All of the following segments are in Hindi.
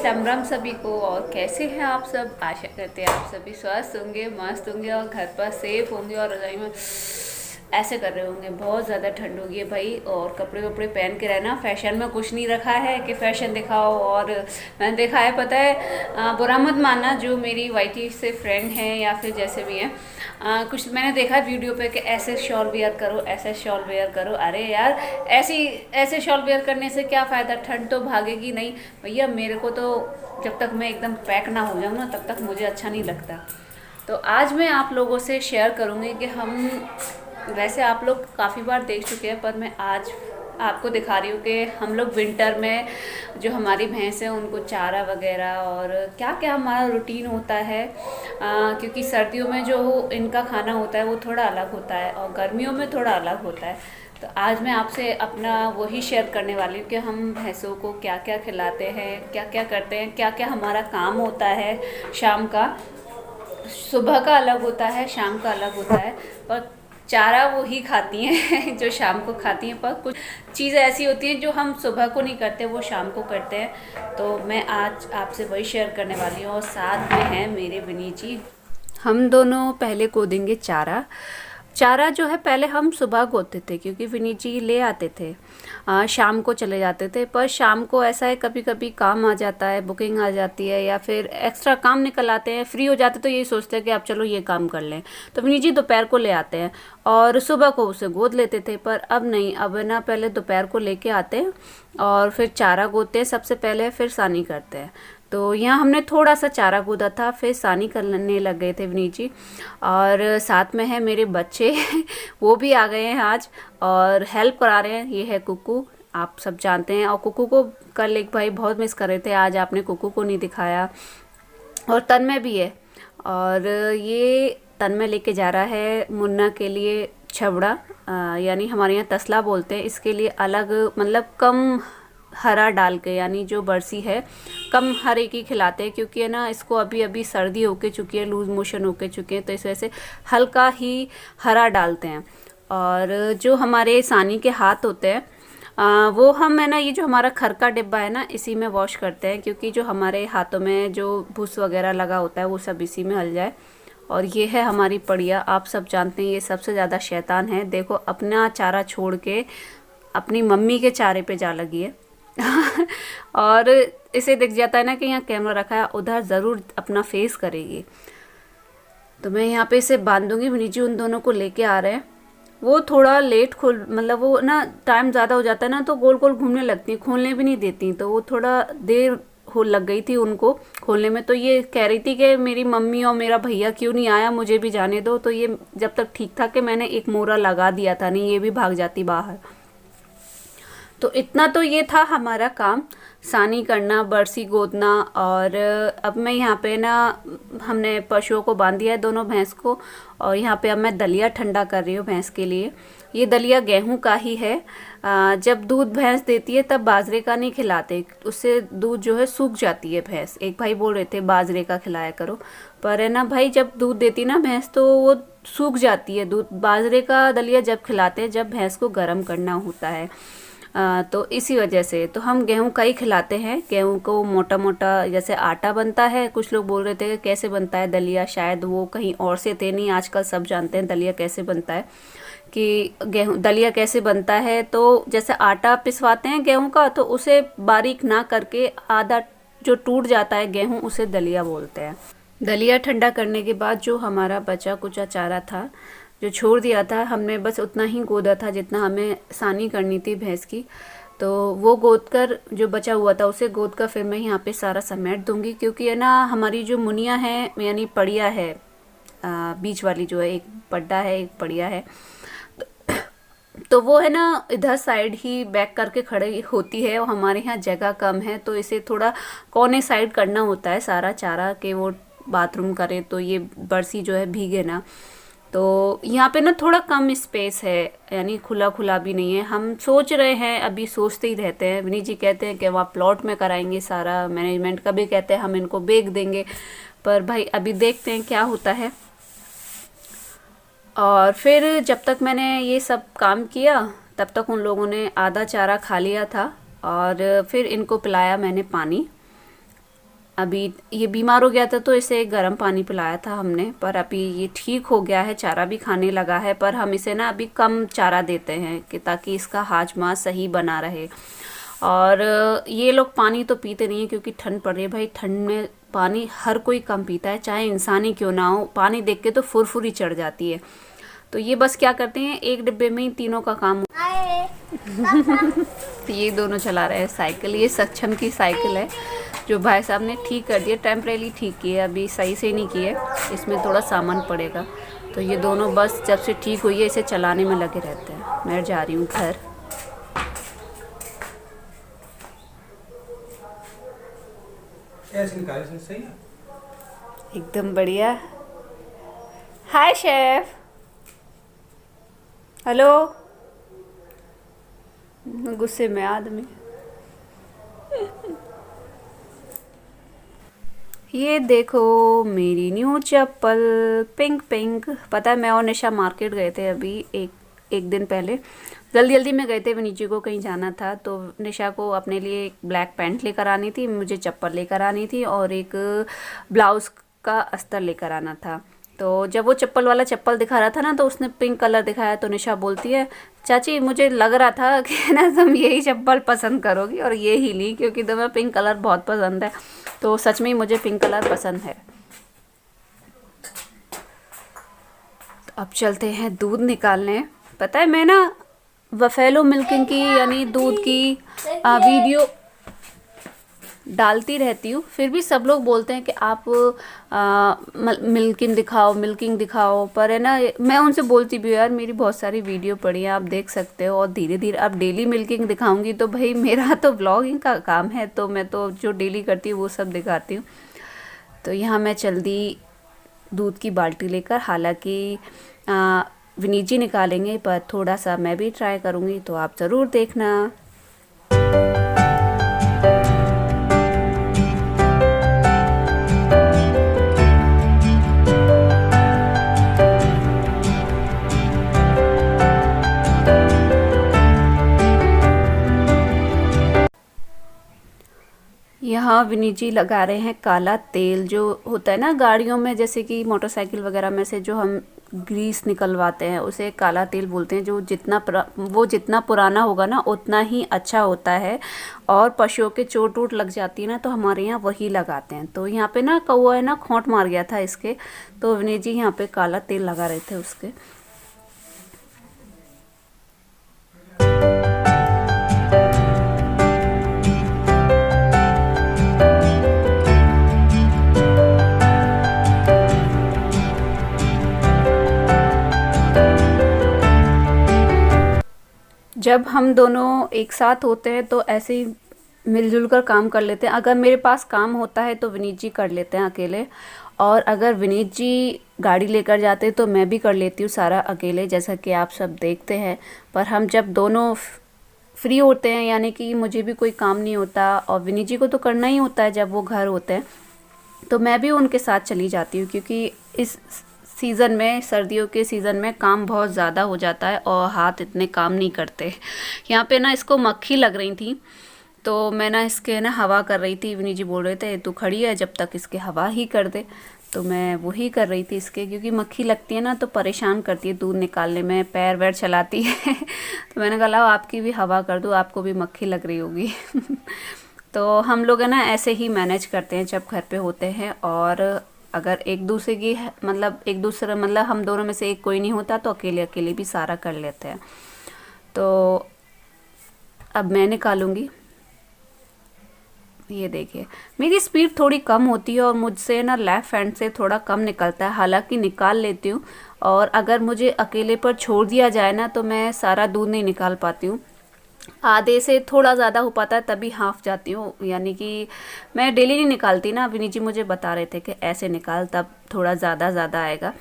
संभ्रम सभी को। और कैसे हैं आप सब? आशा करते हैं आप सभी स्वस्थ होंगे, मस्त होंगे और घर पर सेफ होंगे और रजाई में ऐसे कर रहे होंगे। बहुत ज़्यादा ठंड होगी है भाई, और कपड़े वपड़े पहन के रहना। फैशन में कुछ नहीं रखा है कि फैशन दिखाओ। और मैंने देखा है, पता है, बुरा मत मानना जो मेरी वाईटी से फ्रेंड हैं या फिर जैसे भी हैं, कुछ मैंने देखा वीडियो पे कि ऐसे शॉल वेयर करो, ऐसे शॉल वेयर करो। अरे यार, ऐसे शॉल वेयर करने से क्या फ़ायदा? ठंड तो भागेगी नहीं भैया। मेरे को तो जब तक मैं एकदम पैक ना हो जाऊँ ना, तब तक मुझे अच्छा नहीं लगता। तो आज मैं आप लोगों से शेयर करूँगी कि हम, वैसे आप लोग काफ़ी बार देख चुके हैं, पर मैं आज आपको दिखा रही हूँ कि हम लोग विंटर में जो हमारी भैंस है उनको चारा वगैरह और क्या क्या हमारा रूटीन होता है। क्योंकि सर्दियों में जो इनका खाना होता है वो थोड़ा अलग होता है और गर्मियों में थोड़ा अलग होता है। तो आज मैं आपसे अपना वही शेयर करने वाली हूँ कि हम भैंसों को क्या क्या खिलाते हैं, क्या क्या करते हैं, क्या क्या हमारा काम होता है शाम का। सुबह का अलग होता है, शाम का अलग होता है, पर चारा वो ही खाती हैं जो शाम को खाती हैं। पर कुछ चीज़ें ऐसी होती हैं जो हम सुबह को नहीं करते, वो शाम को करते हैं। तो मैं आज आपसे वही शेयर करने वाली हूँ और साथ में हैं मेरे विनी जी। हम दोनों पहले को देंगे चारा। चारा जो है पहले हम सुबह गोते थे क्योंकि विनी जी ले आते थे, शाम को चले जाते थे। पर शाम को ऐसा है, कभी कभी काम आ जाता है, बुकिंग आ जाती है या फिर एक्स्ट्रा काम निकल आते हैं, फ्री हो जाते तो यही सोचते हैं कि अब चलो ये काम कर लें। तो विनी जी दोपहर को ले आते हैं और सुबह को उसे गोद लेते थे। पर अब नहीं, अब ना पहले दोपहर को लेके आते हैं और फिर चारा गोदते हैं सबसे पहले, फिर सानी करते हैं। तो यहाँ हमने थोड़ा सा चारा कूदा था, फिर सानी करने लग गए थे विनीत जी। और साथ में है मेरे बच्चे वो भी आ गए हैं आज और हेल्प करा रहे हैं। ये है कुकू, आप सब जानते हैं। और कुकू को कल एक भाई बहुत मिस कर रहे थे, आज आपने कुकू को नहीं दिखाया। और तन्मय भी है, और ये तन्मय लेके जा रहा है मुन्ना के लिए छबड़ा, यानी हमारे यहाँ तसला बोलते हैं इसके लिए, अलग मतलब कम हरा डाल के, यानी जो बरसी है कम हरे की खिलाते हैं। क्योंकि है ना, इसको अभी अभी सर्दी होके चुकी है, लूज मोशन होके चुके हैं, तो इस वजह से हल्का ही हरा डालते हैं। और जो हमारे सानी के हाथ होते हैं, वो हम है ना, ये जो हमारा खर का डिब्बा है ना, इसी में वॉश करते हैं क्योंकि जो हमारे हाथों में जो भूस वगैरह लगा होता है वो सब इसी में हल जाए। और ये है हमारी पड़िया, आप सब जानते हैं ये सबसे ज़्यादा शैतान है। देखो, अपना चारा छोड़ के अपनी मम्मी के चारे पे जा लगी है और इसे दिख जाता है ना कि यहाँ कैमरा रखा है, उधर ज़रूर अपना फेस करेगी। तो मैं यहाँ पे इसे बांधूंगी। विनी जी उन दोनों को लेके आ रहे हैं। वो थोड़ा लेट खोल, मतलब वो ना टाइम ज़्यादा हो जाता है ना तो गोल गोल घूमने लगती हैं, खोलने भी नहीं देती। तो वो थोड़ा देर हो लग गई थी उनको खोलने में। तो ये कह रही थी कि मेरी मम्मी और मेरा भैया क्यों नहीं आया, मुझे भी जाने दो। तो ये जब तक ठीक था कि मैंने एक मोरा लगा दिया था, नहीं ये भी भाग जाती बाहर। तो इतना तो ये था हमारा काम, सानी करना, बरसी गोदना। और अब मैं यहाँ पे ना, हमने पशुओं को बांध दिया है, दोनों भैंस को। और यहाँ पे अब मैं दलिया ठंडा कर रही हूँ भैंस के लिए। ये दलिया गेहूं का ही है। जब दूध भैंस देती है तब बाजरे का नहीं खिलाते, उससे दूध जो है सूख जाती है भैंस। एक भाई बोल रहे थे बाजरे का खिलाया करो, पर है ना भाई, जब दूध देती ना भैंस तो वो सूख जाती है दूध। बाजरे का दलिया जब खिलाते हैं जब भैंस को गर्म करना होता है। तो इसी वजह से तो हम गेहूं का ही खिलाते हैं। गेहूं को मोटा मोटा जैसे आटा बनता है, कुछ लोग बोल रहे थे कि कैसे बनता है दलिया, शायद वो कहीं और से थे, नहीं आजकल सब जानते हैं दलिया कैसे बनता है। कि गेहूं दलिया कैसे बनता है, तो जैसे आटा पिसवाते हैं गेहूं का, तो उसे बारीक ना करके आधा जो टूट जाता है गेहूं, उसे दलिया बोलते हैं। दलिया ठंडा करने के बाद जो हमारा बचा कुचा चारा था, जो छोड़ दिया था हमने, बस उतना ही गोदा था जितना हमें सानी करनी थी भैंस की। तो वो गोद कर जो बचा हुआ था उसे गोद कर फिर मैं यहाँ पे सारा समेट दूंगी। क्योंकि है ना, हमारी जो मुनिया है, यानी पड़िया है, बीच वाली जो है, एक पड्डा है एक पड़िया है, तो वो है ना इधर साइड ही बैक करके खड़ी होती है। और हमारे यहाँ जगह कम है तो इसे थोड़ा कोने साइड करना होता है सारा चारा, कि वो बाथरूम करे तो ये बरसी जो है भीगे ना। तो यहाँ पे ना थोड़ा कम स्पेस है, यानी खुला खुला भी नहीं है। हम सोच रहे हैं, अभी सोचते ही रहते हैं। विनी जी कहते हैं कि वहाँ प्लॉट में कराएंगे सारा मैनेजमेंट, कभी कहते हैं हम इनको बेच देंगे। पर भाई अभी देखते हैं क्या होता है। और फिर जब तक मैंने ये सब काम किया तब तक उन लोगों ने आधा चारा खा लिया था और फिर इनको पिलाया मैंने पानी। अभी ये बीमार हो गया था तो इसे गर्म पानी पिलाया था हमने, पर अभी ये ठीक हो गया है, चारा भी खाने लगा है। पर हम इसे ना अभी कम चारा देते हैं कि ताकि इसका हाजमा सही बना रहे। और ये लोग पानी तो पीते नहीं है क्योंकि ठंड पड़ रही है भाई। ठंड में पानी हर कोई कम पीता है, चाहे इंसान ही क्यों ना हो। पानी देख के तो फुरफुरी चढ़ जाती है। तो ये बस क्या करते हैं, एक डिब्बे में ही तीनों का काम तो ये दोनों चला रहे हैं साइकिल। ये सक्षम की साइकिल है जो भाई साहब ने ठीक कर दिया, टेम्परेरी ठीक की है, अभी सही से नहीं की है, इसमें थोड़ा सामान पड़ेगा। तो ये दोनों बस जब से ठीक हुई है इसे चलाने में लगे रहते हैं। मैं जा रही हूँ घर। सही है? एकदम बढ़िया। हाय शेफ। हेलो। गुस्से में आदमी। ये देखो मेरी न्यू चप्पल, पिंक पिंक। पता है मैं और निशा मार्केट गए थे अभी एक दिन पहले। जल्दी जल्दी में गए थे, विनीजी को कहीं जाना था तो निशा को अपने लिए एक ब्लैक पैंट लेकर आनी थी, मुझे चप्पल लेकर आनी थी और एक ब्लाउज़ का अस्तर लेकर आना था। तो जब वो चप्पल वाला चप्पल दिखा रहा था ना तो उसने पिंक कलर दिखाया तो निशा बोलती है, चाची मुझे लग रहा था कि ना तुम यही चप्पल पसंद करोगी और ये ही ली क्योंकि तुम्हें पिंक कलर बहुत पसंद है। तो सच में ही मुझे पिंक कलर पसंद है। तो अब चलते हैं दूध निकालने। पता है मैं ना बफेलो मिल्किंग की यानी दूध की वीडियो डालती रहती हूँ, फिर भी सब लोग बोलते हैं कि आप मिल्किंग दिखाओ। पर है ना मैं उनसे बोलती भी यार मेरी बहुत सारी वीडियो पड़ी है, आप देख सकते हो। और धीरे धीरे अब डेली मिल्किंग दिखाऊंगी तो भाई मेरा तो ब्लॉगिंग का काम है, तो मैं तो जो डेली करती हूँ वो सब दिखाती हूँ। तो यहाँ मैं जल्दी दूध की बाल्टी लेकर, हालांकि विनीत जी निकालेंगे पर थोड़ा सा मैं भी ट्राई करूँगी, तो आप ज़रूर देखना। यहाँ विनीत जी लगा रहे हैं काला तेल, जो होता है ना गाड़ियों में, जैसे कि मोटरसाइकिल वगैरह में से जो हम ग्रीस निकलवाते हैं उसे काला तेल बोलते हैं। जो जितना पुराना होगा ना उतना ही अच्छा होता है। और पशुओं के चोट वोट लग जाती है ना तो हमारे यहाँ वही लगाते हैं। तो यहाँ पे ना कौवा है ना खोंट मार गया था इसके, तो विनीत जी यहाँ पे काला तेल लगा रहे थे उसके। जब हम दोनों एक साथ होते हैं तो ऐसे ही मिलजुल कर काम कर लेते हैं। अगर मेरे पास काम होता है तो विनीत जी कर लेते हैं अकेले, और अगर विनीत जी गाड़ी लेकर जाते हैं तो मैं भी कर लेती हूँ सारा अकेले, जैसा कि आप सब देखते हैं। पर हम जब दोनों फ्री होते हैं, यानी कि मुझे भी कोई काम नहीं होता और विनीत जी को तो करना ही होता है जब वो घर होते हैं, तो मैं भी उनके साथ चली जाती हूँ। क्योंकि इस सीज़न में, सर्दियों के सीज़न में काम बहुत ज़्यादा हो जाता है और हाथ इतने काम नहीं करते। यहाँ पे ना इसको मक्खी लग रही थी तो मैं ना इसके ना हवा कर रही थी। विनी जी बोल रहे थे तू खड़ी है जब तक इसके हवा ही कर दे, तो मैं वही कर रही थी इसके, क्योंकि मक्खी लगती है ना तो परेशान करती है दूध निकालने में, पैर वैर चलाती है तो मैंने कहा लाओ आपकी भी हवा कर दूँ, आपको भी मक्खी लग रही होगी तो हम लोग है ना ऐसे ही मैनेज करते हैं जब घर पे होते हैं। और अगर एक दूसरे मतलब हम दोनों में से एक कोई नहीं होता तो अकेले अकेले भी सारा कर लेते हैं। तो अब मैं निकालूंगी। ये देखिए मेरी स्पीड थोड़ी कम होती है और मुझसे ना लेफ़्ट हैंड से थोड़ा कम निकलता है, हालांकि निकाल लेती हूँ। और अगर मुझे अकेले पर छोड़ दिया जाए ना तो मैं सारा दूध नहीं निकाल पाती हूँ, आधे से थोड़ा ज़्यादा हो पाता है तभी हाफ जाती हूँ। यानी कि मैं डेली नहीं निकालती ना, विनी जी मुझे बता रहे थे कि ऐसे निकाल तब थोड़ा ज़्यादा आएगा।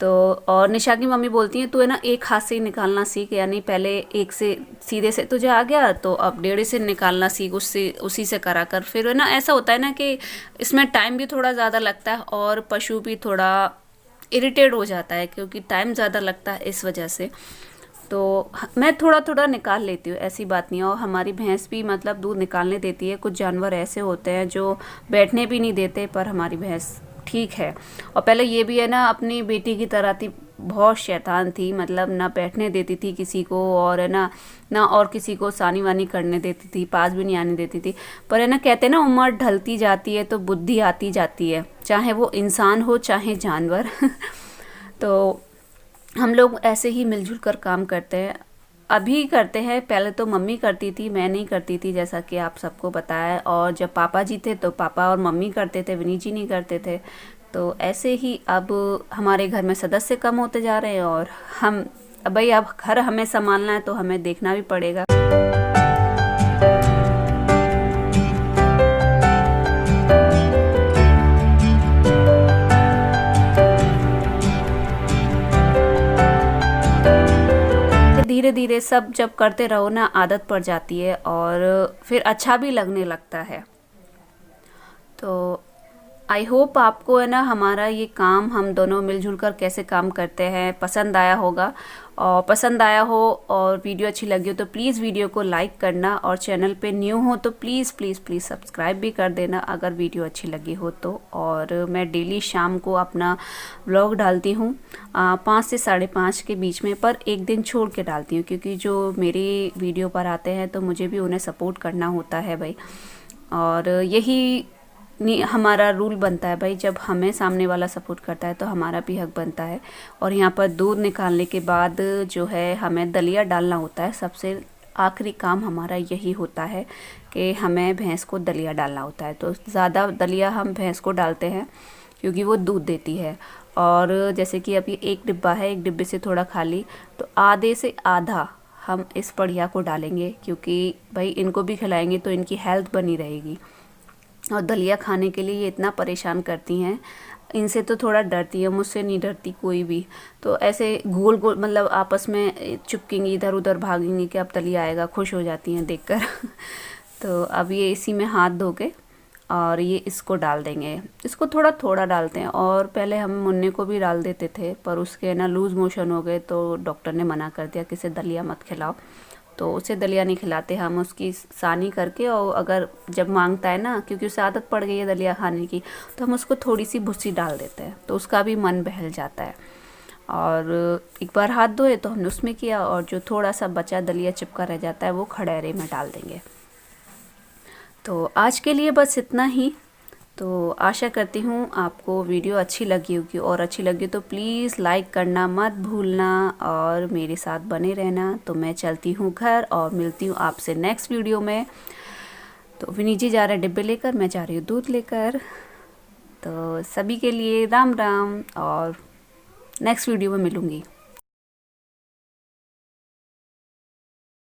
तो और निशा की मम्मी बोलती हैं तू है ना एक हाथ से ही निकालना सीख, यानी पहले एक से सीधे से तुझे आ गया तो अब डेढ़े से निकालना सीख, उससे उसी से करा कर। फिर है ना ऐसा होता है ना कि इसमें टाइम भी थोड़ा ज़्यादा लगता है और पशु भी थोड़ा इरिटेट हो जाता है क्योंकि टाइम ज़्यादा लगता है इस वजह से। तो मैं थोड़ा थोड़ा निकाल लेती हूँ, ऐसी बात नहीं है। और हमारी भैंस भी मतलब दूध निकालने देती है। कुछ जानवर ऐसे होते हैं जो बैठने भी नहीं देते, पर हमारी भैंस ठीक है। और पहले ये भी है ना, अपनी बेटी की तरह थी, बहुत शैतान थी, मतलब ना बैठने देती थी किसी को, और है ना ना और किसी को सानी वानी करने देती थी, पास भी नहीं आने देती थी। पर है ना, कहते हैं ना, उम्र ढलती जाती है तो बुद्धि आती जाती है, चाहे वो इंसान हो चाहे जानवर। तो हम लोग ऐसे ही मिलजुल कर काम करते हैं, अभी करते हैं। पहले तो मम्मी करती थी, मैं नहीं करती थी, जैसा कि आप सबको बताया। और जब पापा जी थे तो पापा और मम्मी करते थे, विनी जी नहीं करते थे। तो ऐसे ही अब हमारे घर में सदस्य कम होते जा रहे हैं, और हम भाई अब घर हमें संभालना है तो हमें देखना भी पड़ेगा। धीरे धीरे सब जब करते रहो ना, आदत पड़ जाती है और फिर अच्छा भी लगने लगता है। तो आई होप आपको है ना हमारा ये काम, हम दोनों मिलजुल कर कैसे काम करते हैं, पसंद आया होगा। और पसंद आया हो और वीडियो अच्छी लगी हो तो प्लीज़ वीडियो को लाइक करना, और चैनल पे न्यू हो तो प्लीज़ प्लीज़ प्लीज़ सब्सक्राइब भी कर देना अगर वीडियो अच्छी लगी हो तो। और मैं डेली शाम को अपना व्लॉग डालती हूँ 5 से 5:30 के बीच में, पर एक दिन छोड़ के डालती हूँ, क्योंकि जो मेरी वीडियो पर आते हैं तो मुझे भी उन्हें सपोर्ट करना होता है भाई। और यही नहीं, हमारा रूल बनता है भाई, जब हमें सामने वाला सपोर्ट करता है तो हमारा भी हक बनता है। और यहाँ पर दूध निकालने के बाद जो है हमें दलिया डालना होता है, सबसे आखिरी काम हमारा यही होता है कि हमें भैंस को दलिया डालना होता है। तो ज़्यादा दलिया हम भैंस को डालते हैं क्योंकि वो दूध देती है। और जैसे कि अभी एक डिब्बा है, एक डिब्बे से थोड़ा खाली, तो आधे से आधा हम इस बढ़िया को डालेंगे, क्योंकि भाई इनको भी खिलाएंगे तो इनकी हेल्थ बनी रहेगी। और दलिया खाने के लिए ये इतना परेशान करती हैं, इनसे तो थोड़ा डरती है, मुझसे नहीं डरती कोई भी। तो ऐसे गोल गोल मतलब आपस में चिपकेंगी, इधर उधर भागेंगी कि अब दलिया आएगा, खुश हो जाती हैं देखकर। तो अब ये इसी में हाथ धो के और ये इसको डाल देंगे। इसको थोड़ा थोड़ा डालते हैं, और पहले हम मुन्ने को भी डाल देते थे, पर उसके ना लूज़ मोशन हो गए तो डॉक्टर ने मना कर दिया कि इसे दलिया मत खिलाओ। तो उसे दलिया नहीं खिलाते हम, उसकी सानी करके, और अगर जब मांगता है ना, क्योंकि उसे आदत पड़ गई है दलिया खाने की, तो हम उसको थोड़ी सी भुस्सी डाल देते हैं, तो उसका भी मन बहल जाता है। और एक बार हाथ धोए तो हमने उसमें किया, और जो थोड़ा सा बचा दलिया चिपका रह जाता है वो खड़ेरे में डाल देंगे। तो आज के लिए बस इतना ही। तो आशा करती हूँ आपको वीडियो अच्छी लगी होगी, और अच्छी लगी तो प्लीज़ लाइक करना मत भूलना, और मेरे साथ बने रहना। तो मैं चलती हूँ घर, और मिलती हूँ आपसे नेक्स्ट वीडियो में। तो विनी जी जा रहे हैं डिब्बे लेकर, मैं जा रही हूँ दूध लेकर। तो सभी के लिए राम राम, और नेक्स्ट वीडियो में मिलूँगी।